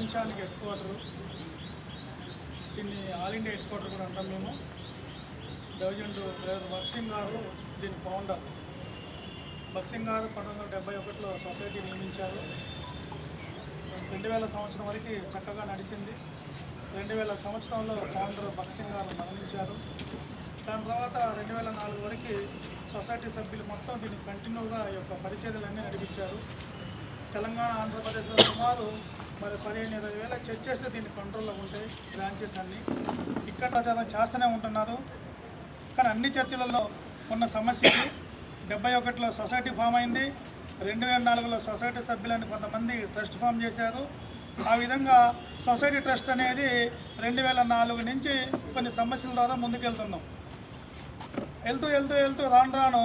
ప్రపంచానికి head quarter, దీన్ని all India head quarter కూడా అంటాం మేము. డైజెంట్ భగత్ సింగ్ గారు దీని ఫౌండర్. భగత్ సింగ్ గారు 1971లో సొసైటీ నియమించారు. 2000 సంవత్సరం వరకు చక్కగా నడిచింది. 2000 సంవత్సరంలో ఫౌండర్ భగత్ సింగ్ గారు మరణించారు. దాని తర్వాత 2004 వరకు సొసైటీ సభ్యులు మొత్తం దీన్ని కంటిన్యూగా ఈ యొక్క పరిచర్యలన్నీ నడిపించారు. తెలంగాణ, ఆంధ్రప్రదేశ్లో సుమారు 15-20 వేల చర్చెస్ దీని కంట్రోల్లో ఉంటాయి, బ్రాంచెస్ అన్నీ. ఇక్కడ ప్రచారం చేస్తూనే ఉంటున్నారు. కానీ అన్ని చర్చిలలో ఉన్న సమస్యకి 71లో సొసైటీ ఫామ్ అయింది. 2004లో సొసైటీ సభ్యులని కొంతమంది ట్రస్ట్ ఫామ్ చేశారు. ఆ విధంగా సొసైటీ ట్రస్ట్ అనేది 2004 నుంచి కొన్ని సమస్యల ద్వారా ముందుకెళ్తున్నాం. వెళ్తూ రాను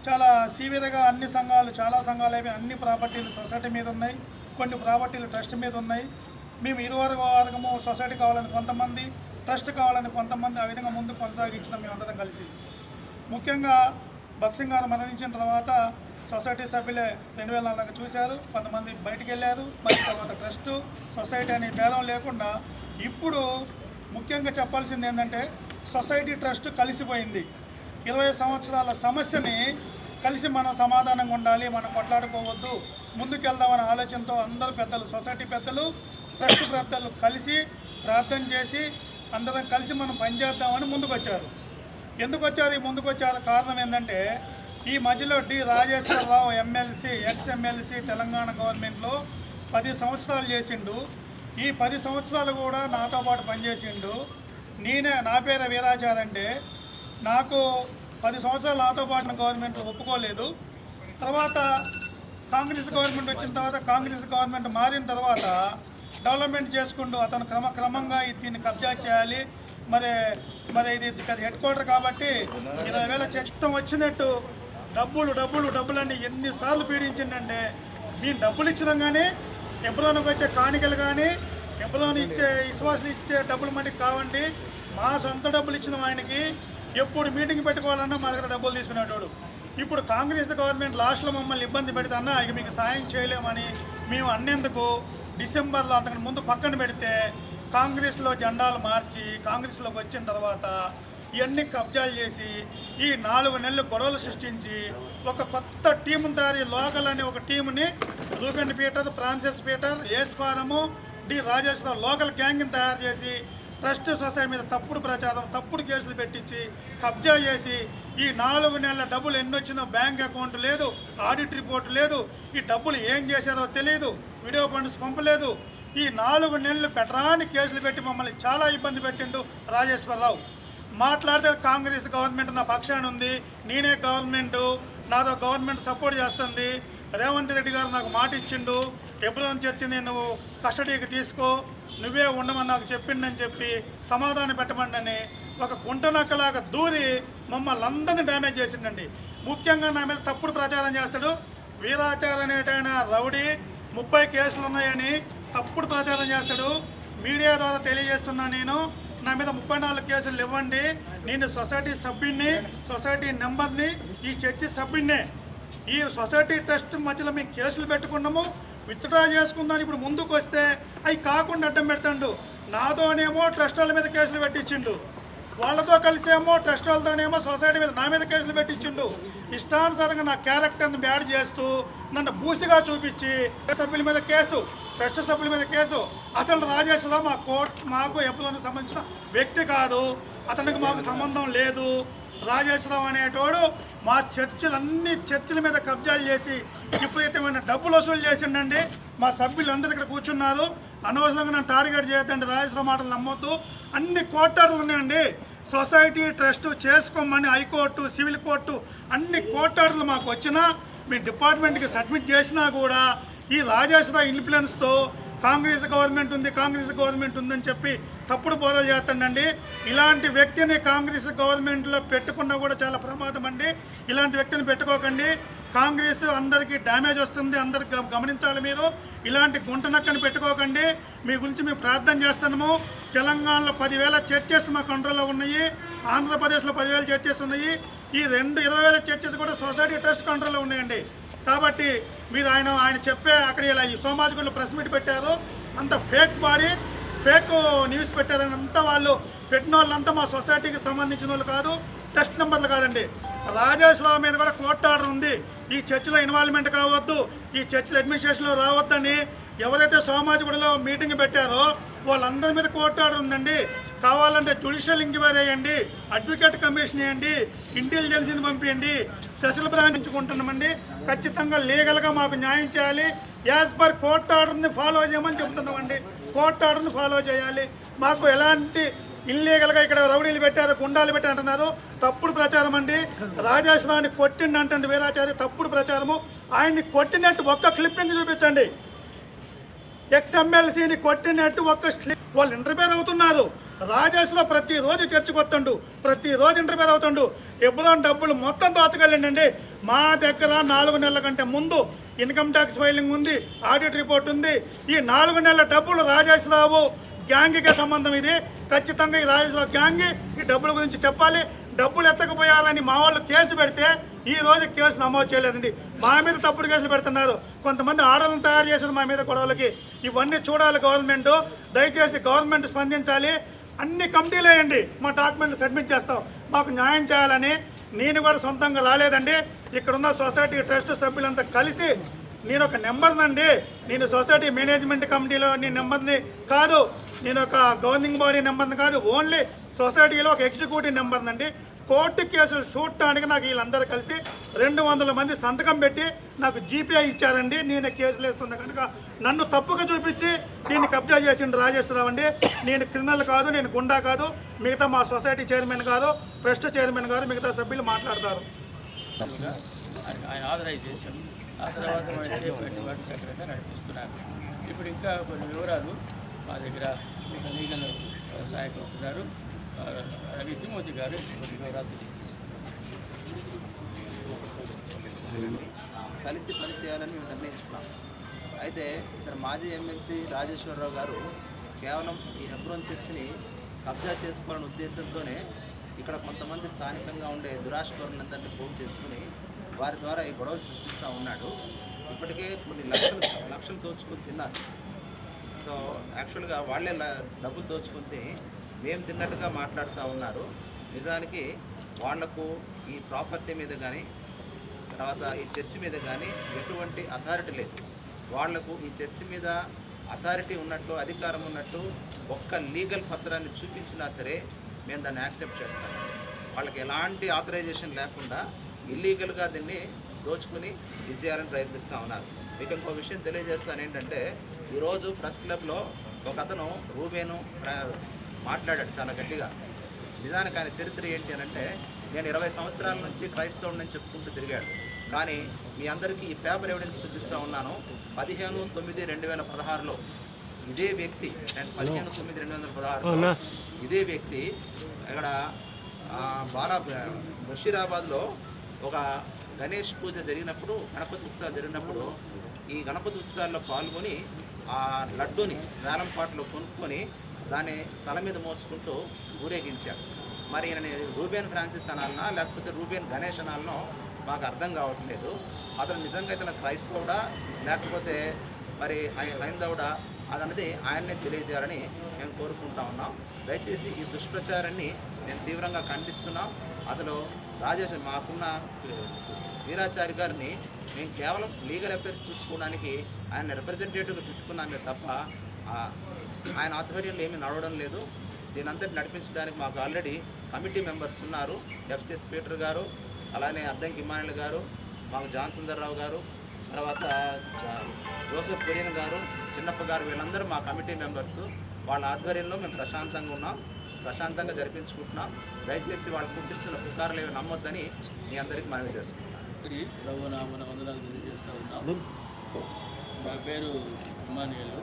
చాలా సీవియర్గా అన్ని సంఘాలు, చాలా సంఘాలు అయిపోయి అన్ని ప్రాపర్టీలు సొసైటీ మీద ఉన్నాయి, కొన్ని ప్రాపర్టీలు ట్రస్ట్ మీద ఉన్నాయి. మేము ఇరువరకు సొసైటీ కావాలని కొంతమంది, ట్రస్ట్ కావాలని కొంతమంది, ఆ విధంగా ముందు కొనసాగించినాం మేము అందరం కలిసి. ముఖ్యంగా భగత్ సింగ్ గారు మరణించిన తర్వాత సొసైటీ సభ్యులే 2004 చూశారు, కొంతమంది బయటికి వెళ్ళారు. మరి తర్వాత ట్రస్టు, సొసైటీ అనే భేదం లేకుండా ఇప్పుడు ముఖ్యంగా చెప్పాల్సింది ఏంటంటే సొసైటీ ట్రస్ట్ కలిసిపోయింది. 20 సంవత్సరాల సమస్యని కలిసి మనం సమాధానంగా ఉండాలి, మనం కొట్లాడుకోవద్దు, ముందుకెళ్దామనే ఆలోచనతో అందరూ పెద్దలు, సొసైటీ పెద్దలు, ట్రస్ట్ పెద్దలు కలిసి ప్రార్థన చేసి అందరం కలిసి మనం పనిచేద్దామని ముందుకొచ్చారు. ఎందుకు వచ్చారు? ముందుకు వచ్చారు కారణం ఏంటంటే ఈ మధ్యలో D Rajeshwararao MLC, ex MLC Telangana గవర్నమెంట్లో 10 సంవత్సరాలు చేసిండు. ఈ 10 సంవత్సరాలు కూడా నాతో పాటు పనిచేసిండు. నా పేరు వీరాచారంటే నాకు 10 సంవత్సరాలు నాతో పాటు గవర్నమెంట్ ఒప్పుకోలేదు. తర్వాత కాంగ్రెస్ గవర్నమెంట్ వచ్చిన తర్వాత, కాంగ్రెస్ గవర్నమెంట్ మారిన తర్వాత డెవలప్మెంట్ చేసుకుంటూ అతను క్రమంగా దీన్ని కబ్జా చేయాలి, మరి ఇది హెడ్ క్వార్టర్ కాబట్టి 20,000 చట్టం వచ్చినట్టు డబ్బులన్నీ ఎన్నిసార్లు పీడించిందంటే మేము డబ్బులు ఇచ్చినాం కానీ ఎప్పుడోనకు వచ్చే కాணிకలు కానీ ఎప్పుడోని ఇచ్చే విశ్వాసం ఇచ్చే డబ్బులు మనకి కావండి. మా సొంత డబ్బులు ఇచ్చిన ఆయనకి ఎప్పుడు మీటింగ్ పెట్టుకోవాలన్నా మా దగ్గర డబ్బులు తీసుకునేటోడు. ఇప్పుడు కాంగ్రెస్ గవర్నమెంట్ లాస్ట్లో మమ్మల్ని ఇబ్బంది పెడితే ఇక మీకు సాయం చేయలేమని మేము అన్నేందుకు డిసెంబర్లో అంతకు ముందు పక్కన పెడితే కాంగ్రెస్లో జెండాలు మార్చి కాంగ్రెస్లోకి వచ్చిన తర్వాత ఇవన్నీ కబ్జాలు చేసి ఈ 4 నెలలు గొడవలు సృష్టించి ఒక కొత్త టీమును తయారు, లోకల్ అనే ఒక టీముని రూపెన్ పీటర్, ఫ్రాన్సిస్ పీటర్, ఏస్ఫారము, డి రాజేశ్వరరావు లోకల్ గ్యాంగ్ని తయారు చేసి ట్రస్ట్ సొసైటీ మీద తప్పుడు ప్రచారం, తప్పుడు కేసులు పెట్టించి కబ్జా చేసి ఈ 4 నెలల డబ్బులు ఎన్ని వచ్చిందో బ్యాంక్ అకౌంట్ లేదు, ఆడిట్ రిపోర్ట్ లేదు, ఈ డబ్బులు ఏం చేశారో తెలియదు, వీడియో ఫండ్స్ పంపలేదు. ఈ 4 నెలలు పెట్టరాని కేసులు పెట్టి మమ్మల్ని చాలా ఇబ్బంది పెట్టిండు రాజేశ్వరరావు. మాట్లాడితే కాంగ్రెస్ గవర్నమెంట్ నా పక్షాన ఉంది, నేనే నాదో గవర్నమెంట్ సపోర్ట్ చేస్తుంది, రేవంత్ రెడ్డి గారు నాకు మాట ఇచ్చిండు, ఎప్పుడోని చర్చని నువ్వు కస్టడీకి తీసుకో, నువ్వే ఉండమని నాకు చెప్పిండని చెప్పి సమాధానం పెట్టమండని ఒక గుంటనక్కలాగా దూరి మమ్మల్ని అందరినీ డ్యామేజ్ చేసిండండి. ముఖ్యంగా నా మీద తప్పుడు ప్రచారం చేస్తాడు. వీరాచారం అనేటైన రౌడీ 30 కేసులు ఉన్నాయని తప్పుడు ప్రచారం చేస్తాడు. మీడియా ద్వారా తెలియజేస్తున్నా, నేను నా మీద 34 కేసులు ఇవ్వండి, నేను సొసైటీ సభ్యుడిని, సొసైటీ నెంబర్ని, ఈ చర్చి సభ్యుడినే. ఈ సొసైటీ ట్రస్ట్ మధ్యలో మేము కేసులు పెట్టుకున్నాము, విత్డ్రా చేసుకుందాం. ఇప్పుడు ముందుకు వస్తే అవి కాకుండా అడ్డం పెడతాడు. నాతోనేమో ట్రస్ట్ వాళ్ళ మీద కేసులు పెట్టించిండు, వాళ్ళతో కలిసేమో ట్రస్ట్ వాళ్ళతోనేమో సొసైటీ మీద నా మీద కేసులు పెట్టించిండు. ఇష్టానుసారంగా నా క్యారెక్టర్ని బ్యాడ్ చేస్తూ నన్ను బూసిగా చూపించి సభ్యుల మీద కేసు, ట్రస్ట్ సభ్యుల మీద కేసు. అసలు రాజేశ్వరరావు మాకు ఎప్పుడైనా సంబంధించిన వ్యక్తి కాదు, అతనికి మాకు సంబంధం లేదు. రాజేశ్వరరావు అనేటోడు మా చర్చిల మీద కబ్జాలు చేసి విపరీతమైన డబ్బులు వసూలు చేసిండండి. మా సభ్యులందరూ ఇక్కడ కూర్చున్నారు. అనవసరంగా నన్ను టార్గెట్ చేయొద్దండి, రాజేశ్వరరావు మాటలు నమ్మొద్దు. అన్ని కోర్టార్లు ఉన్నాయండి. సొసైటీ ట్రస్ట్ చేసుకోమని హైకోర్టు, సివిల్ కోర్టు అన్ని కోర్టార్లు మాకు వచ్చినా మీ డిపార్ట్మెంట్కి సబ్మిట్ చేసినా కూడా ఈ రాజేశ్వరరావు ఇన్ఫ్లుయెన్స్తో కాంగ్రెస్ గవర్నమెంట్ ఉందని చెప్పి తప్పుడు బోధలు చేస్తాడండి. ఇలాంటి వ్యక్తిని కాంగ్రెస్ గవర్నమెంట్లో పెట్టుకున్నా కూడా చాలా ప్రమాదం అండి. ఇలాంటి వ్యక్తిని పెట్టుకోకండి. కాంగ్రెస్ అందరికీ డ్యామేజ్ వస్తుంది, అందరికి గమనించాలి. మీరు ఇలాంటి గుంటనక్కని పెట్టుకోకండి. మీ గురించి మేము ప్రార్థన చేస్తున్నాము. తెలంగాణలో 10,000 చర్చెస్ మా కంట్రోల్లో ఉన్నాయి, ఆంధ్రప్రదేశ్లో 10,000 చర్చెస్ ఉన్నాయి. ఈ 20,000 చర్చెస్ కూడా సొసైటీ ట్రస్ట్ కంట్రోల్లో ఉన్నాయండి. కాబట్టి మీరు ఆయన చెప్పే అక్కడ ఇలా ఈ సోమాజిగూడలో ప్రెస్ మీట్ పెట్టారు. అంత ఫేక్ బాడీ ఫేక్ న్యూస్ పెట్టారని అంతా వాళ్ళు పెట్టిన వాళ్ళంతా మా సొసైటీకి సంబంధించిన వాళ్ళు కాదు, టెస్ట్ నెంబర్లు కాదండి. రాజేశ్వరరావు మీద కూడా కోర్టు ఆర్డర్ ఉంది. ఈ చర్చిలో ఇన్వాల్వ్మెంట్ కావద్దు, ఈ చర్చిలో అడ్మినిస్ట్రేషన్లో రావద్దని ఎవరైతే సోమాజిగూడలో మీటింగ్ పెట్టారో వాళ్ళందరి మీద కోర్టు ఆర్డర్ ఉందండి. కావాలంటే జ్యుడిషియల్ ఎంక్వైరీ వేయండి, అడ్వకేట్ కమిషన్ వేయండి, ఇంటెలిజెన్స్ని పంపించండి, స్పెషల్ బ్రాంచ్ ఎంచుకుంటున్నామండి. ఖచ్చితంగా లీగల్గా మాకు న్యాయం చేయాలి. యాజ్ పర్ కోర్టు ఆర్డర్ని ఫాలో చేయమని చెప్తున్నామండి. కోర్టు ఆర్డర్ని ఫాలో చేయాలి. మాకు ఎలాంటి ఇల్లీగల్గా ఇక్కడ రౌడీలు పెట్టారు, గుండాలు పెట్టారు అంటున్నారు, తప్పుడు ప్రచారం అండి. రాజేశ్వరాన్ని కొట్టిండి అంటే వీరాచారి తప్పుడు ప్రచారము. ఆయన్ని కొట్టినట్టు ఒక్క క్లిప్పింగ్ చూపించండి. ఎక్స్ఎమ్మెల్సీని కొట్టినట్టు ఒక్క వాళ్ళు ఇంటర్ఫేర్ అవుతున్నారు. రాజేశ్వరరావు ప్రతిరోజు చర్చకు వస్తుండు, ప్రతిరోజు ఇంటర్ఫేర్ అవుతుండు. ఎప్పుడో డబ్బులు మొత్తం దోచగలండి. మా దగ్గర 4 నెలల కంటే ముందు ఇన్కమ్ ట్యాక్స్ ఫైలింగ్ ఉంది, ఆడిట్ రిపోర్ట్ ఉంది. ఈ 4 నెలల డబ్బులు రాజేశ్వరరావు గ్యాంగ్కే సంబంధం. ఇది ఖచ్చితంగా ఈ రాజేశ్వరరావు గ్యాంగ్ ఈ డబ్బుల గురించి చెప్పాలి. డబ్బులు ఎత్తకపోయాలని మా వాళ్ళు కేసు పెడితే ఈ రోజు కేసు నమోదు చేయలేదండి. మా మీద తప్పుడు కేసులు పెడుతున్నారు. కొంతమంది ఆర్డర్లను తయారు చేశారు మా మీద గొడవలకి. ఇవన్నీ చూడాలి గవర్నమెంట్. దయచేసి గవర్నమెంట్ స్పందించాలి. అన్ని కమిటీలు వేయండి, మా డాక్యుమెంట్లు సబ్మిట్ చేస్తాం. మాకు న్యాయం చేయాలని నేను కూడా సొంతంగా రాలేదండి. ఇక్కడున్న సొసైటీ ట్రస్ట్ సభ్యులంతా కలిసి నేను ఒక నెంబర్నండి. నేను సొసైటీ మేనేజ్మెంట్ కమిటీలో నేను నెంబర్ని కాదు, నేను ఒక గవర్నింగ్ బాడీ నెంబర్ని కాదు, ఓన్లీ సొసైటీలో ఒక ఎగ్జిక్యూటివ్ నెంబర్నండి. కోర్టు కేసులు చూడటానికి నాకు వీళ్ళందరూ కలిసి 200 మంది సంతకం పెట్టి నాకు జీపీఐ ఇచ్చారండి. నేను కేసులు వేస్తున్నా కనుక నన్ను తప్పుగా చూపించి దీన్ని కబ్జా చేసిండు రాజేశ్వరరావు అండి. నేను క్రిమినల్ కాదు, నేను గుండా కాదు, మిగతా మా సొసైటీ చైర్మన్ కాదు, ట్రస్ట్ చైర్మన్ కాదు, మిగతా సభ్యులు మాట్లాడతారు. ఆయన ఆథరైజ్ చేశాం. ఆ తర్వాత సెక్రటరీ నడిపిస్తున్నారు. ఇప్పుడు ఇంకా కొన్ని వివరాలు మా దగ్గర లీగల్ సహాయకులు ఉన్నారు, రవి తిమోతి గారు కొన్ని వివరాలు కలిసి పనిచేయాలని మేము నిర్ణయించుకున్నాం. అయితే ఇక్కడ మాజీ ఎమ్మెల్సీ రాజేశ్వరరావు గారు కేవలం ఈ హెబ్రోన్ చర్చిని కబ్జా చేసుకోవాలనే ఉద్దేశంతోనే ఇక్కడ కొంతమంది స్థానికంగా ఉండే దురాశపరులందరినీ ఫోన్ చేసుకుని వారి ద్వారా ఈ గొడవలు సృష్టిస్తూ ఉన్నాడు. ఇప్పటికే కొన్ని లక్షలు దోచుకొని తిన్నారు. సో యాక్చువల్గా వాళ్ళే డబ్బులు దోచుకుంటే మేము తిన్నట్టుగా మాట్లాడుతూ ఉన్నారు. నిజానికి వాళ్లకు ఈ ప్రాపర్టీ మీద కానీ తర్వాత ఈ చర్చి మీద కానీ ఎటువంటి అథారిటీ లేదు. వాళ్లకు ఈ చర్చి మీద అథారిటీ ఉన్నట్టు, అధికారం ఉన్నట్టు ఒక్క లీగల్ పత్రాన్ని చూపించినా సరే మేము దాన్ని యాక్సెప్ట్ చేస్తాం. వాళ్ళకి ఎలాంటి ఆథరైజేషన్ లేకుండా ఇల్లీగల్గా దీన్ని దోచుకుని ఇది చేయాలని ప్రయత్నిస్తూ ఉన్నారు. మీకు ఇంకో విషయం తెలియజేస్తాను ఏంటంటే, ఈరోజు ప్రెస్ క్లబ్లో ఒక అతను రూబేను మాట్లాడాడు చాలా గట్టిగా. నిజానికి ఆయన చరిత్ర ఏంటి అని అంటే, నేను 20 సంవత్సరాల నుంచి క్రైస్తవుడిని చెప్పుకుంటూ తిరిగాడు. కానీ మీ అందరికీ ఈ పేపర్ ఎవిడెన్స్ చూపిస్తూ ఉన్నాను. 15/9/2016లో ఇదే వ్యక్తి, 15/9/2016లో ఇదే వ్యక్తి ఇక్కడ ముషీరాబాద్లో ఒక గణేష్ పూజ జరిగినప్పుడు, గణపతి ఉత్సవాలు జరిగినప్పుడు ఈ గణపతి ఉత్సవాల్లో పాల్గొని ఆ లడ్డూని వేలంపాట్లో కొనుక్కొని దాన్ని తల మీద మోసుకుంటూ ఊరేగించాడు. మరి ఈయనని రూబేన్ ఫ్రాన్సిస్ అనాలనా లేకపోతే రూబేన్ గణేష్ అనాలనో మాకు అర్థం కావట్లేదు. అతను నిజంగా ఇతను క్రైస్తవుడా లేకపోతే మరి హైందవుడా అదన్నది ఆయన్నే తెలియజేయాలని మేము కోరుకుంటా ఉన్నాం. దయచేసి ఈ దుష్ప్రచారాన్ని నేను తీవ్రంగా ఖండిస్తున్నాం. అసలు రాజేష్ మాకున్న వీరాచారి గారిని మేము కేవలం లీగల్ అఫేర్స్ చూసుకోవడానికి ఆయన రిప్రజెంటేటివ్గా పెట్టుకున్నామే తప్ప ఆయన ఆధ్వర్యంలో ఏమీ నడవడం లేదు. దీని అంతటి నడిపించడానికి మాకు ఆల్రెడీ కమిటీ మెంబర్స్ ఉన్నారు. ఎఫ్సిఎస్ పీటర్ గారు, అలానే అద్దంకి ఇమానుయల్ గారు, మాకు జాన్ సుందర్రావు గారు, తర్వాత జోసెఫ్ కురియన్ గారు, చిన్నప్ప గారు, వీళ్ళందరూ మా కమిటీ మెంబర్స్. వాళ్ళ ఆధ్వర్యంలో మేము ప్రశాంతంగా ఉన్నాం, ప్రశాంతంగా జరిపించుకుంటున్నాం. దయచేసి వాళ్ళు పుట్టిస్తున్న పుకారులు ఏమి నమ్మొద్దని మీ అందరికీ మనవి చేసుకుంటున్నాం. ప్రభునామన వందనాలు తెలియజేస్తూ ఉన్నాం. నా పేరు ఇమానుయల్.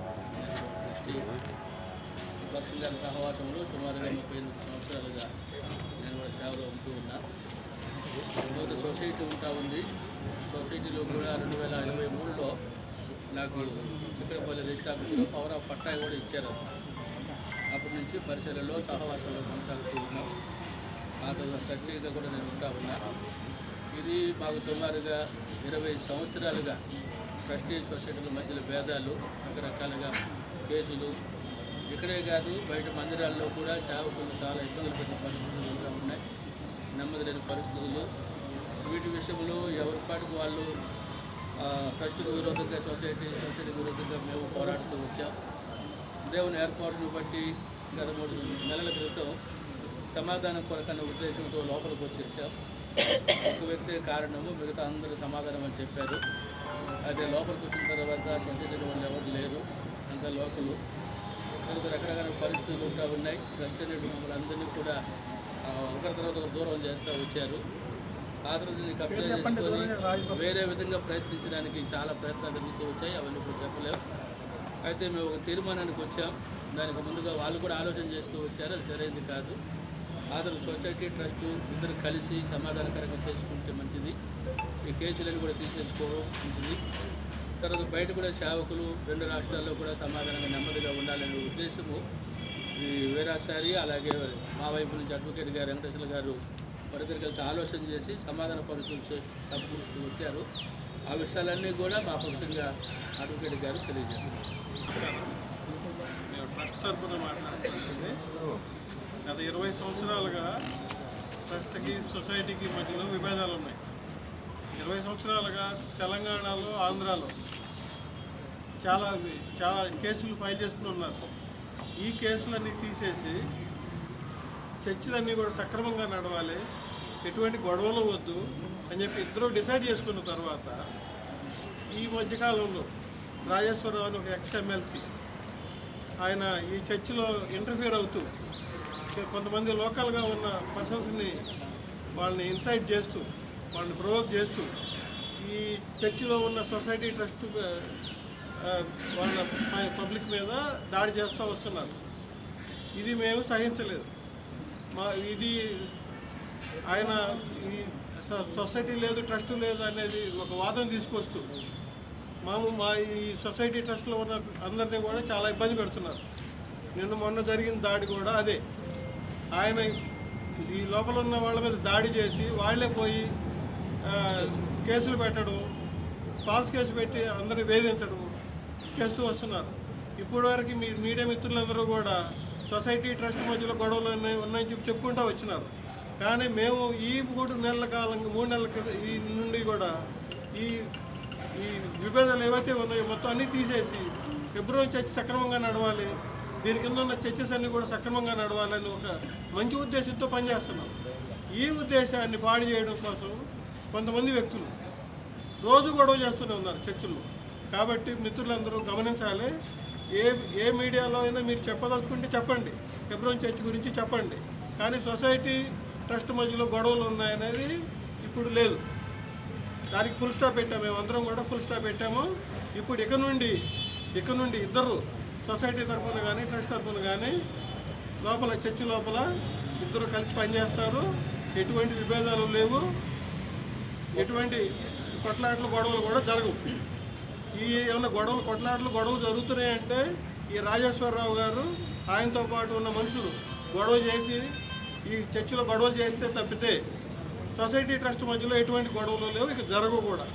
భక్తుల సహవాసంలో సుమారుగా 38 సంవత్సరాలుగా నేను కూడా సేవలో ఉంటూ ఉన్నా. ఇంకొక సొసైటీ ఉంటా ఉంది. సొసైటీలో కూడా 2023లో నాకు చిక్కడపల్లి రిజిస్టర్ ఆఫీసులో పవర్ ఆఫ్ పట్టాయి కూడా ఇచ్చారు. అప్పటి నుంచి పరిసరాల్లో సహవాసంలో కొనసాగుతూ ఉన్నాం. మాకు ఖచ్చితంగా కూడా నేను ఉంటా ఉన్నా. ఇది మాకు సుమారుగా 20 సంవత్సరాలుగా ట్రస్టీ సొసైటీల మధ్యలో భేదాలు రకరకాలుగా కేసులు. ఇక్కడే కాదు బయట మందిరాల్లో కూడా సేవకులు చాలా ఇబ్బందులు పెట్టిన పరిస్థితులు కూడా ఉన్నాయి, నెమ్మది లేని పరిస్థితులు. వీటి విషయంలో ఎవరి పాటికి వాళ్ళు ట్రస్టుకు విరోధంగా సొసైటీకి విరోధంగా మేము పోరాడుతూ వచ్చాం. దేవుని ఏర్పాటును బట్టి గత 3 నెలల క్రితం సమాధానం కొరకన్న ఉద్దేశంతో లోపలికి వచ్చేసాం. ఒక వ్యక్తి కారణము, మిగతా అందరూ సమాధానం అని చెప్పారు. అదే లోపలికి వచ్చిన తర్వాత సొసైటీలో వాళ్ళు ఎవరు లేరు, అంతా లోకలు. కనుక రకరకాల పరిస్థితులు ఉంటా ఉన్నాయి. ట్రస్ట్ అనేది మమ్మల్ని అందరినీ కూడా ఒకరి తర్వాత ఒకరు దూరం చేస్తూ వచ్చారు. ఆ తర్వాత దీన్ని కబ్జా చేసుకొని వేరే విధంగా ప్రయత్నించడానికి చాలా ప్రయత్నాలు జరుగుతూ వచ్చాయి. అవన్నీ ఇప్పుడు చెప్పలేము. అయితే మేము ఒక తీర్మానానికి వచ్చాం. దానికి ముందుగా వాళ్ళు కూడా ఆలోచన చేస్తూ వచ్చారు, అది సరైనది కాదు. ఆదరణ సొసైటీ ట్రస్టు ఇద్దరు కలిసి సమాధానకరంగా చేసుకుంటే మంచిది. ఈ కేసులను కూడా తీసేసుకోవడం మంచిది. తర్వాత బయట కూడా సేవకులు 2 రాష్ట్రాల్లో కూడా సమాధానంగా నెమ్మదిగా ఉండాలనే ఉద్దేశము ఈ వీరాసారి అలాగే మా వైపు నుంచి అడ్వకేట్ గారు వెంకటేశ్వర గారు వారిద్దరు కలిసి ఆలోచన చేసి సమాధాన పరిస్థితులు సమకూరుస్తూ వచ్చారు. ఆ విషయాలన్నీ కూడా మా పక్షంగా అడ్వకేట్ గారు తెలియజేస్తున్నారు. నేను ట్రస్ట్ తరఫున మాట్లాడుతుంది. గత 20 సంవత్సరాలుగా ట్రస్ట్కి సొసైటీకి మధ్యలో విభేదాలు ఉన్నాయి. 20 సంవత్సరాలుగా తెలంగాణలో ఆంధ్రాలో చాలా కేసులు ఫైల్ చేసుకుని ఉన్నారు. ఈ కేసులన్నీ తీసేసి చర్చలన్నీ కూడా సక్రమంగా నడవాలి, ఎటువంటి గొడవలు వద్దు అని చెప్పి ఇద్దరు డిసైడ్ చేసుకున్న తర్వాత ఈ మధ్యకాలంలో రాజేశ్వరరావు అని ఒక ఎక్స్-ఎమ్మెల్సీ ఆయన ఈ చర్చిలో ఇంటర్ఫియర్ అవుతూ కొంతమంది లోకల్గా ఉన్న పర్సన్స్ని వాళ్ళని ఇన్సైట్ చేస్తూ వాళ్ళని ప్రొవోక్ చేస్తూ ఈ చర్చిలో ఉన్న సొసైటీ ట్రస్ట్ వాళ్ళ పబ్లిక్ మీద దాడి చేస్తూ వస్తున్నారు. ఇది మేము సహించలేదు. ఇది ఆయన ఈ సొసైటీ లేదు ట్రస్ట్ లేదు అనేది ఒక వాదన తీసుకొస్తూ మా ఈ సొసైటీ ట్రస్ట్లో ఉన్న అందరినీ కూడా చాలా ఇబ్బంది పెడుతున్నారు. మొన్న జరిగిన దాడి కూడా అదే. ఆయన ఈ లోపల ఉన్న వాళ్ళ మీద దాడి చేసి వాళ్ళే పోయి కేసులు పెట్టడం, ఫాల్స్ కేసు పెట్టి అందరినీ వేధించడం చేస్తూ వస్తున్నారు. ఇప్పటివరకు మీ మీడియా మిత్రులందరూ కూడా సొసైటీ ట్రస్ట్ మధ్యలో గొడవలు ఉన్నాయని చెప్పుకుంటూ వచ్చినారు. కానీ మేము ఈ 3 నెలల ఈ నుండి కూడా ఈ విభేదాలు ఏవైతే ఉన్నాయో మొత్తం అన్నీ తీసేసి ఫిబ్రవరి చర్చ సక్రమంగా నడవాలి, దీని కింద ఉన్న చర్చస్ అన్నీ కూడా సక్రమంగా నడవాలని ఒక మంచి ఉద్దేశంతో పనిచేస్తున్నాం. ఈ ఉద్దేశాన్ని పాడు చేయడం కోసం కొంతమంది వ్యక్తులు రోజు గొడవ చేస్తూనే ఉన్నారు చర్చల్లో. కాబట్టి మిత్రులందరూ గమనించాలి. ఏ మీడియాలో అయినా మీరు చెప్పదలుచుకుంటే చెప్పండి, ఫిబ్రవరి చర్చ్ గురించి చెప్పండి. కానీ సొసైటీ ట్రస్ట్ మధ్యలో గొడవలు ఉన్నాయనేది ఇప్పుడు లేదు. దానికి ఫుల్ స్టాప్ పెట్టాము. మేమందరం కూడా ఫుల్ స్టాప్ పెట్టాము. ఇప్పుడు ఇక నుండి ఇద్దరు సొసైటీ తరఫున కానీ ట్రస్ట్ తరఫున కానీ లోపల చర్చి లోపల ఇద్దరు కలిసి పనిచేస్తారు. ఎటువంటి విభేదాలు లేవు, ఎటువంటి కొట్లాటలు గొడవలు కూడా జరగవు. ఏమైనా గొడవలు జరుగుతున్నాయంటే ఈ రాజేశ్వరరావు గారు ఆయనతో పాటు ఉన్న మనుషులు గొడవ చేసి ఈ చర్చిలో గొడవలు చేస్తే తప్పితే సొసైటీ ట్రస్ట్ మధ్యలో ఎటువంటి గొడవలు లేవు, ఇక జరగవు కూడా.